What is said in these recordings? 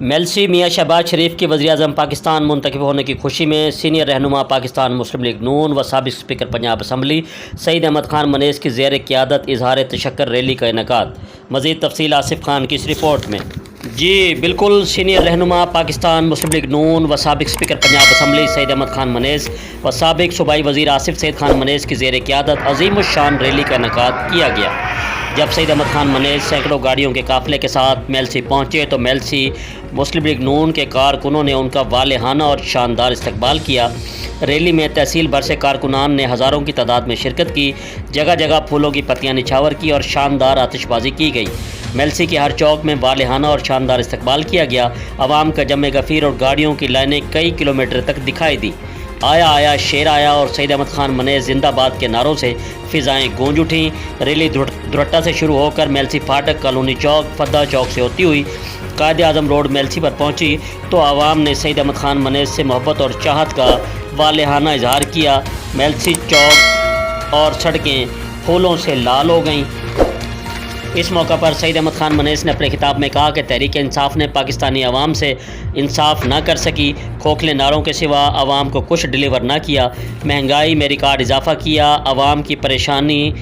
मेलसी मियां शहबाज शरीफ के वज़ीर-ए-आज़म पाकिस्तान मुंतखब होने की खुशी में सीनियर रहनुमा पाकिस्तान मुस्लिम लीग नून व साबिक़ स्पीकर पंजाब असम्बली सईद अहमद खान मनेज़ की ज़ेर क़यादत इजहार तशक्कुर रैली का इनेकाद। मज़ीद तफसील आसिफ खान की इस रिपोर्ट में। जी बिल्कुल, सीनियर रहनुमा पाकिस्तान मुस्लिम लीग नून व साबिक़ स्पीकर पंजाब असम्बली सईद अहमद खान मनेज़ व साबिक़ सूबाई वज़ीर आसिफ सईद खान मनेज़ की ज़ेर क़यादत अज़ीमुश्शान रैली का इनेकाद किया गया। जब सईद अहमद खान मनेज़ सैकड़ों गाड़ियों के काफ़िले के साथ मेलसी पहुँचे तो मेलसी मुस्लिम लीग नून के कारकुनों ने उनका वालेहाना और शानदार इस्तकबाल किया। रैली में तहसील भर से कारकुनान ने हज़ारों की तादाद में शिरकत की। जगह जगह फूलों की पत्तियां निछावर की और शानदार आतिशबाजी की गई। मेलसी के हर चौक में वालेहाना और शानदार इस्तकबाल किया गया। आवाम का जमे गफ़ीर और गाड़ियों की लाइनें कई किलोमीटर तक दिखाई दी। आया आया शेर आया और सईद अहमद खान मनेज़ जिंदाबाद के नारों से फ़िज़ाएँ गूंज उठीं। रैली दुरट्टा से शुरू होकर मेलसी फाटक, कॉलोनी चौक, फद्दा चौक से होती हुई कायद-ए-आज़म रोड मेलसी पर पहुंची तो आवाम ने सईद अहमद खान मनेज़ से मोहब्बत और चाहत का वालेहाना इजहार किया। मेलसी चौक और सड़कें फूलों से लाल हो गईं। इस मौका पर सईद अहमद खान मनेज़ ने अपने खिताब में कहा कि तहरीक इंसाफ ने पाकिस्तानी अवाम से इंसाफ ना कर सकी। खोखले नारों के सिवा अवाम को कुछ डिलीवर ना किया। महंगाई में रिकॉर्ड इजाफा किया, अवाम की परेशानी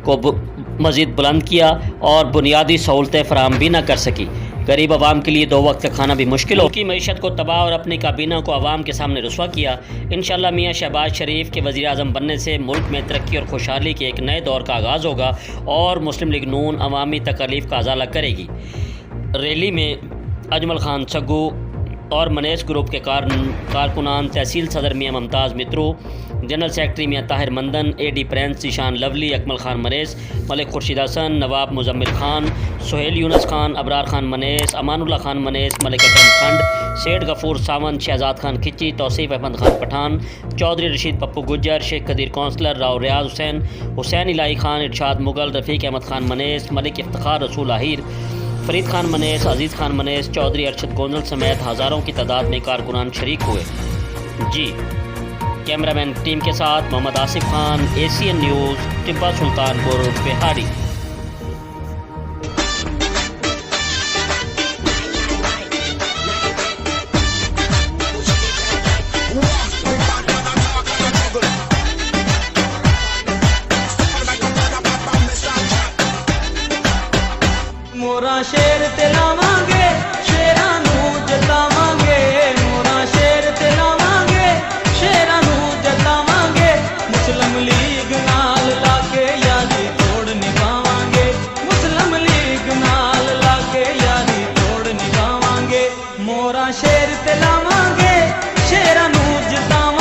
को मज़ीद बुलंद किया और बुनियादी सहूलतें फराहम भी ना कर सकी। गरीब आवाम के लिए 2 वक्त का खाना भी मुश्किल हो की मीशत को तबाह और अपनी काबीना को आवाम के सामने रुस्वा किया। इंशाअल्लाह मियां शहबाज शरीफ के वज़ीर-ए-आज़म बनने से मुल्क में तरक्की और खुशहाली के एक नए दौर का आगाज़ होगा और मुस्लिम लीग नून अवामी तकालीफ का अजाला करेगी। रैली में अजमल खान सग्गू और मनेज़ ग्रुप के कारकुनान, तहसील सदर मियां मुमताज़ मित्रू, जनरल सेक्रेटरी मियां ताहिर मंदन, AD प्रेंस ईशान लवली, अकमल खान मनेज़, मलिक खुर्शीद हसन, नवाब मुजम्मिल खान, सुहेल यूनुस खान, अबरार खान मनेज़, अमानुल्लाह खान मनेज़, मलिक अकरम खंड, सेठ गफूर सावंत, शहजाद खान खिची, तौसीफ़ अहमद खान पठान, चौधरी रशीद पप्पू गुज्जर, शेख कदीर कौंसलर, राव रियाज हुसैन, हुसैन इलाही खान, इरशाद मुगल, रफ़ीक अहमद खान मनेज़, मलिक इफ्तिखार रसूल आहिर, फरीद खान मनेज़, अजीज़ खान मनेज़, चौधरी अरशद गोंजल समेत हज़ारों की तादाद में कारकुनान शरीक हुए। जी कैमरामैन टीम के साथ मोहम्मद आसिफ खान, ACN न्यूज़, टिब्बा सुल्तानपुर, बिहारी। मोरा शेर ते लावांगे, शेरां नूं जतावांगे। मोरा शेर ते लावांगे, शेरां नूं जतावांगे। मुस्लिम लीग नाल लाके यारी तोड़ निभावांगे। मुस्लिम लीग नाल लाके यारी तोड़ निभावांगे। मोरा शेर ते लावांगे, शेरां नूं जतावांगे।